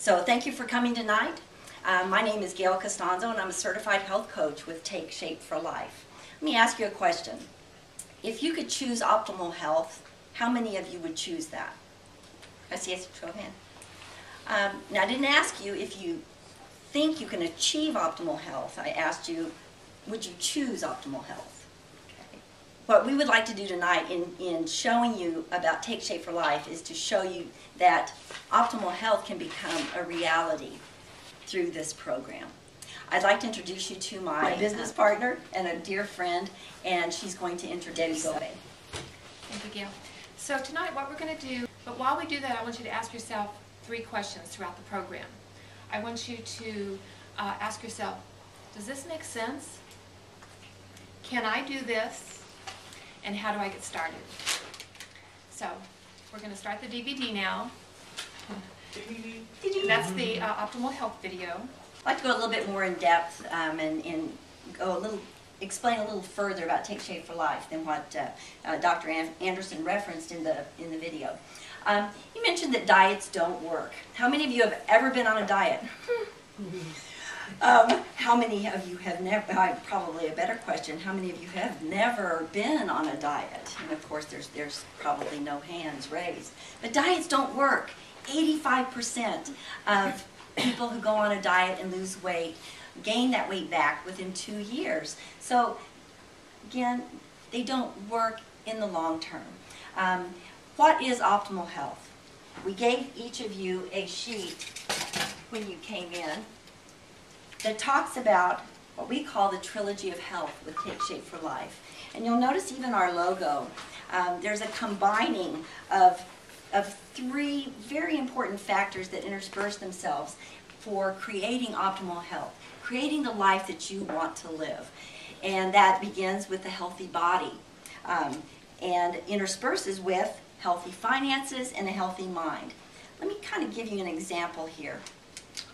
So thank you for coming tonight. My name is Gayle Costanza, and I'm a certified health coach with Take Shape for Life. Let me ask you a question. If you could choose optimal health, how many of you would choose that? I see a show of hands. Now, I didn't ask you if you think you can achieve optimal health. I asked you, would you choose optimal health? Okay. What we would like to do tonight in showing you about Take Shape for Life is to show you that optimal health can become a reality through this program. I'd like to introduce you to my business partner and a dear friend, and she's going to introduce Debbie Goveau. Thank you, Gail. So tonight what we're going to do, but while we do that, I want you to ask yourself 3 questions throughout the program. I want you to ask yourself, does this make sense? Can I do this? And how do I get started? So we're going to start the DVD now. That's the optimal health video. I'd like to go a little bit more in depth and go explain a little further about Take Shape for Life than what Dr. Anderson referenced in the video. You mentioned that diets don't work. How many of you have ever been on a diet? How many of you have never, probably a better question, how many of you have never been on a diet? And of course there's probably no hands raised. But diets don't work. 85% of people who go on a diet and lose weight gain that weight back within 2 years. So again, they don't work in the long term. What is optimal health? We gave each of you a sheet when you came in that talks about what we call the trilogy of health with Take Shape for Life. And you'll notice even our logo, there's a combining of 3 very important factors that intersperse themselves for creating optimal health, creating the life that you want to live. And that begins with a healthy body and intersperses with healthy finances and a healthy mind. Let me kind of give you an example here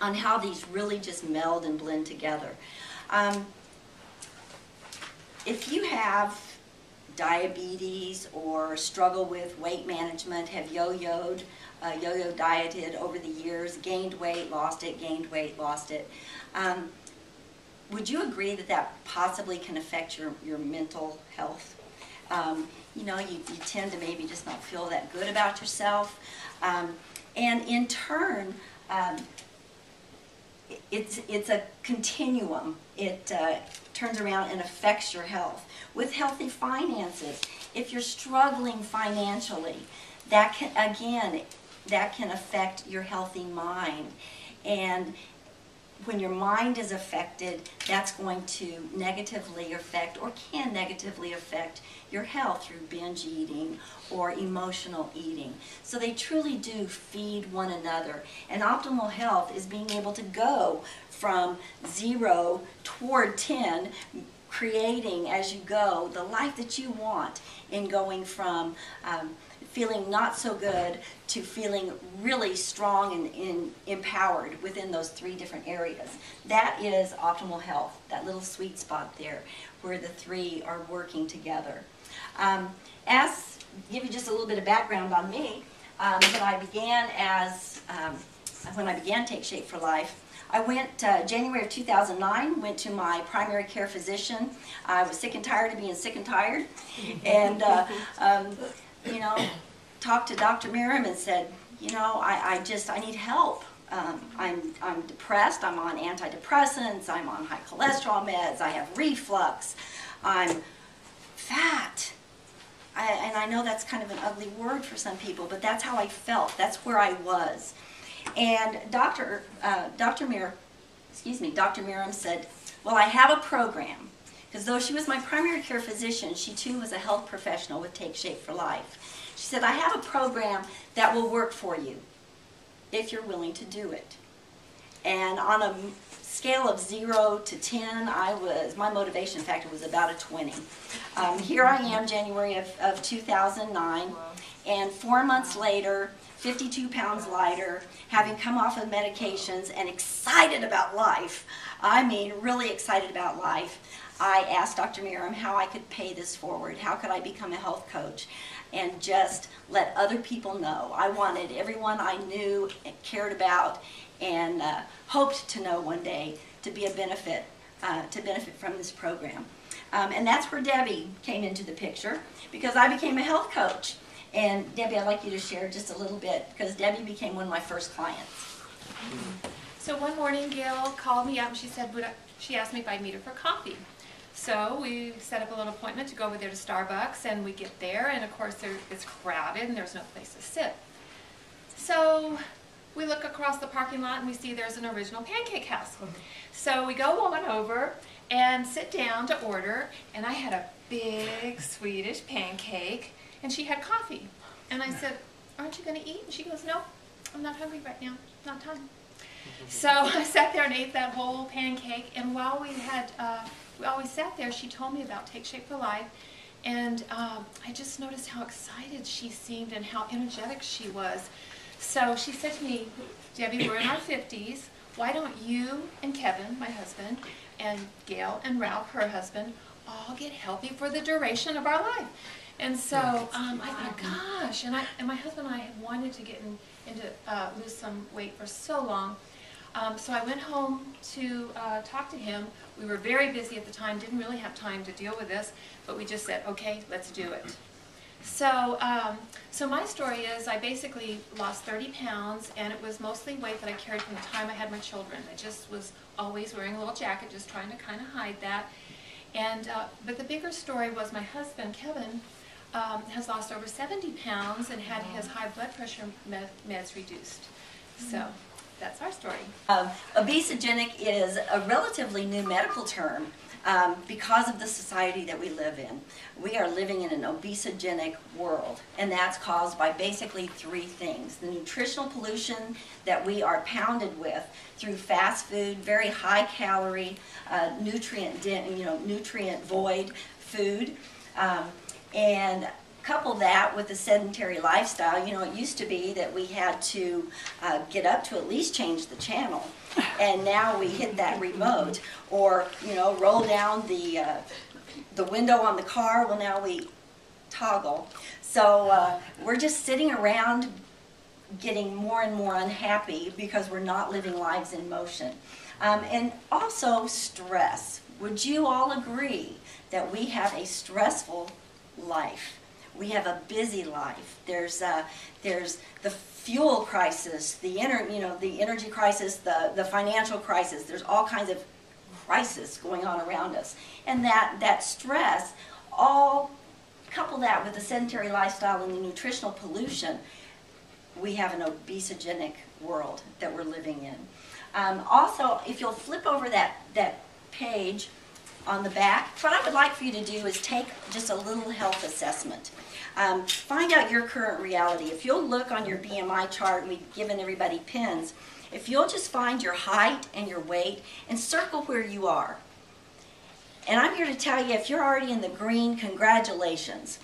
on how these really just meld and blend together. If you have diabetes or struggle with weight management, have yo-yo dieted over the years, gained weight, lost it, gained weight, lost it, would you agree that that possibly can affect your mental health? You know, you tend to maybe just not feel that good about yourself. And in turn, it's a continuum. It turns around and affects your health. With healthy finances, if you're struggling financially, that can, again, that can affect your healthy mind. And when your mind is affected, that's going to negatively affect or can negatively affect your health through binge eating or emotional eating. So they truly do feed one another. And optimal health is being able to go from 0 toward 10, creating as you go the life that you want in going from feeling not so good to feeling really strong and empowered within those 3 different areas. That is optimal health, that little sweet spot there where the 3 are working together. Give you just a little bit of background on me, when I began Take Shape for Life, I went, January of 2009, went to my primary care physician. I was sick and tired of being sick and tired, and you know, talked to Dr. Miriam and said, you know, I need help. I'm depressed, I'm on antidepressants, I'm on high cholesterol meds, I have reflux, I'm fat. And I know that's kind of an ugly word for some people, but that's how I felt. That's where I was. And Dr. Miriam said, well, I have a program. Because though she was my primary care physician, she too was a health professional with Take Shape for Life. She said, I have a program that will work for you if you're willing to do it. And on a scale of 0 to 10, my motivation factor was about a 20. Here I am, January of 2009, and 4 months later, 52 pounds lighter, having come off of medications and excited about life. I mean, really excited about life. I asked Dr. Miriam how I could pay this forward. How could I become a health coach and just let other people know? I wanted everyone I knew and cared about and hoped to know one day to be a benefit, to benefit from this program. And that's where Debbie came into the picture, because I became a health coach. And Debbie, I'd like you to share just a little bit, because Debbie became one of my first clients. So one morning, Gayle called me up and she said, she asked me if I'd meet her for coffee. So we set up a little appointment to go over there to Starbucks, and we get there, and of course it's crowded and there's no place to sit. So we look across the parking lot and we see there's an original pancake house. So we go on over and sit down to order, and I had a big Swedish pancake, and she had coffee. And I said, aren't you going to eat? And she goes, no, I'm not hungry right now, not time. So I sat there and ate that whole pancake, and while we sat there, she told me about Take Shape for Life, and I just noticed how excited she seemed and how energetic she was. So she said to me, Debbie, we're in our 50s, why don't you and Kevin, my husband, and Gayle and Ralph, her husband, all get healthy for the duration of our life? And so I thought, gosh, and my husband and I had wanted to get lose some weight for so long. So I went home to talk to him. We were very busy at the time, didn't really have time to deal with this, but we just said, okay, let's do it. So, so my story is I basically lost 30 pounds, and it was mostly weight that I carried from the time I had my children. I just was always wearing a little jacket, just trying to kind of hide that. And, but the bigger story was my husband, Kevin, has lost over 70 pounds and had his high blood pressure meds reduced. So that's our story. Obesogenic is a relatively new medical term because of the society that we live in. We are living in an obesogenic world, and that's caused by basically three things. The nutritional pollution that we are pounded with through fast food, very high calorie, nutrient void food, and couple that with a sedentary lifestyle. You know, it used to be that we had to get up to at least change the channel, and now we hit that remote, or roll down the window on the car. Well, now we toggle. So we're just sitting around getting more and more unhappy because we're not living lives in motion. And also stress. Would you all agree that we have a stressful life? We have a busy life. There's the fuel crisis, the energy crisis, the financial crisis. There's all kinds of crisis going on around us, and that stress, all couple that with the sedentary lifestyle and the nutritional pollution, we have an obesogenic world that we're living in. Also, if you'll flip over that page on the back, what I would like for you to do is take just a little health assessment. Find out your current reality. If you'll look on your BMI chart, we've given everybody pins, if you'll just find your height and your weight and circle where you are. And I'm here to tell you, if you're already in the green, congratulations.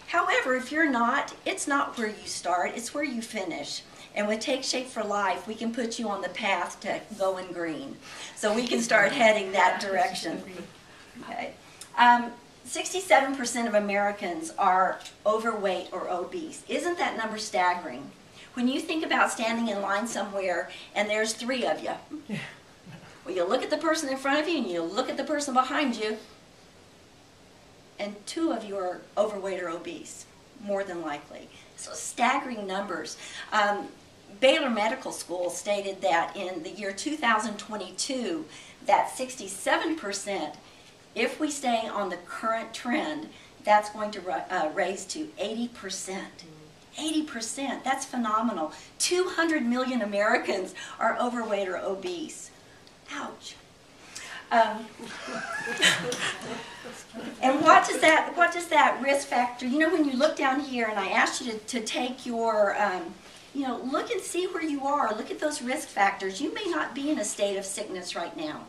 However, if you're not, it's not where you start, it's where you finish. And with Take Shape for Life, we can put you on the path to go in green. So we can start heading that direction. Okay. 67% of Americans are overweight or obese. Isn't that number staggering? When you think about standing in line somewhere and there's 3 of you, well, you look at the person in front of you and you look at the person behind you, and 2 of you are overweight or obese, more than likely. So staggering numbers. Baylor Medical School stated that in the year 2022, that 67%, if we stay on the current trend, that's going to raise to 80%. 80%, that's phenomenal. 200 million Americans are overweight or obese. Ouch. And what does that risk factor, when you look down here, and I asked you to take your, look and see where you are. Look at those risk factors. You may not be in a state of sickness right now,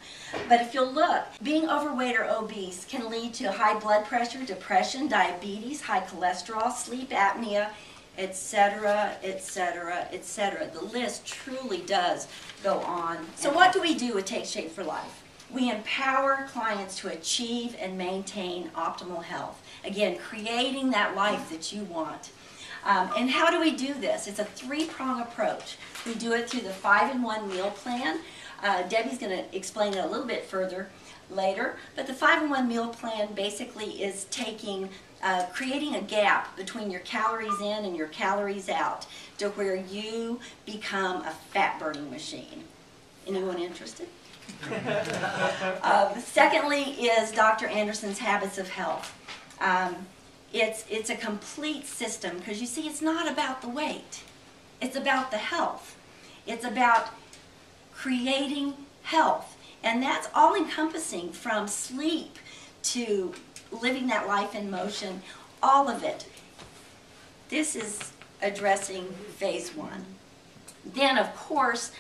but if you'll look, being overweight or obese can lead to high blood pressure, depression, diabetes, high cholesterol, sleep apnea, etc., etc., etc. The list truly does go on. So what do we do with Take Shape for Life? We empower clients to achieve and maintain optimal health. Again, creating that life that you want. And how do we do this? It's a 3-prong approach. We do it through the 5-in-1 meal plan. Debbie's going to explain it a little bit further later, but the 5-in-1 meal plan basically is creating a gap between your calories in and your calories out to where you become a fat-burning machine. Anyone interested? Secondly is Dr. Anderson's Habits of Health. It's a complete system because you see it's not about the weight. It's about the health. It's about creating health. And that's all encompassing from sleep to living that life in motion, all of it. This is addressing phase 1. Then, of course,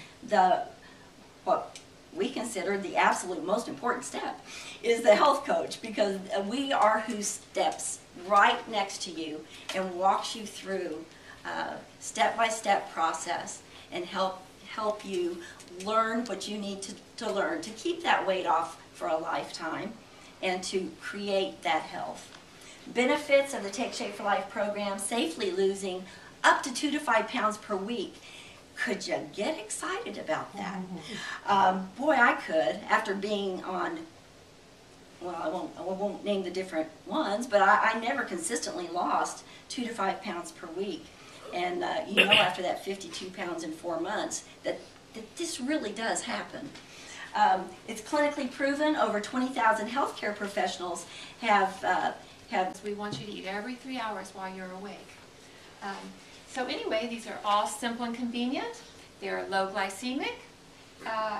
what we consider the absolute most important step is the health coach, because we are who steps right next to you and walks you through a step-by-step process and help you learn what you need to learn to keep that weight off for a lifetime and to create that health. Benefits of the Take Shape for Life program: safely losing up to 2 to 5 pounds per week. Could you get excited about that? Boy, I could, after being on, well, I won't name the different ones, but I never consistently lost 2 to 5 pounds per week. And you know, after that 52 pounds in 4 months, that this really does happen. It's clinically proven. Over 20,000 healthcare professionals have. We want you to eat every 3 hours while you're awake. So anyway, these are all simple and convenient. They're low glycemic.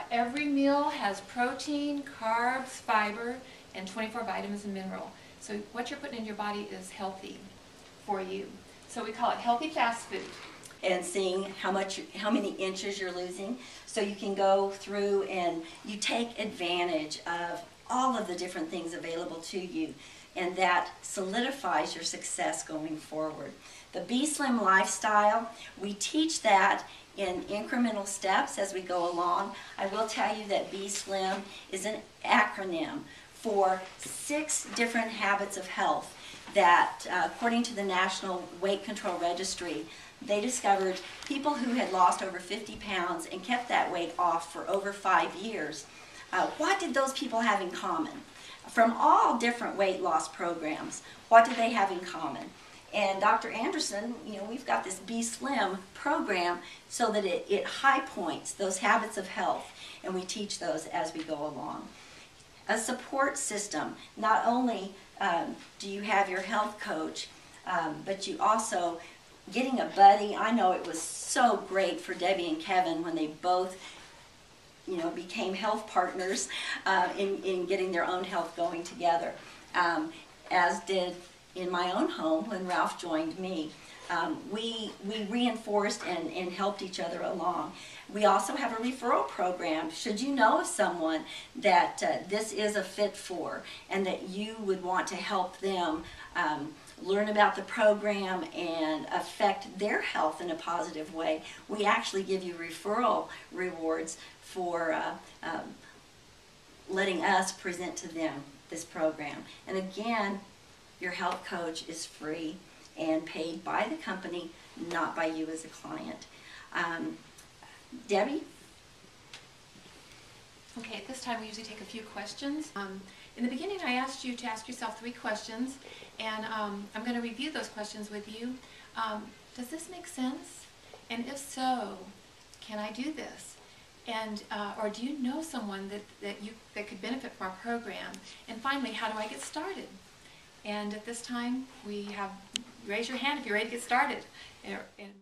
Every meal has protein, carbs, fiber, and 24 vitamins and minerals. So what you're putting in your body is healthy for you. So we call it healthy fast food. And seeing how many inches you're losing, so you can go through and you take advantage of all of the different things available to you, and that solidifies your success going forward. The Be Slim lifestyle, we teach that in incremental steps as we go along. I will tell you that Be Slim is an acronym for 6 different habits of health that, according to the National Weight Control Registry, they discovered people who had lost over 50 pounds and kept that weight off for over 5 years. What did those people have in common? From all different weight loss programs, what did they have in common? And Dr. Anderson, we've got this Be Slim program so that it high points those habits of health, and we teach those as we go along. A support system. Not only do you have your health coach, but you also getting a buddy. I know it was so great for Debbie and Kevin when they both became health partners in getting their own health going together, as did in my own home when Ralph joined me. We reinforced and helped each other along. We also have a referral program. Should you know of someone that this is a fit for and that you would want to help them learn about the program and affect their health in a positive way, we actually give you referral rewards for letting us present to them this program. And again, your health coach is free and paid by the company, not by you as a client. Debbie? Okay, at this time we usually take a few questions. In the beginning I asked you to ask yourself 3 questions, and I'm going to review those questions with you. Does this make sense? And if so, can I do this? And or do you know someone that could benefit from our program? And finally, how do I get started? And at this time, we have, raise your hand if you're ready to get started.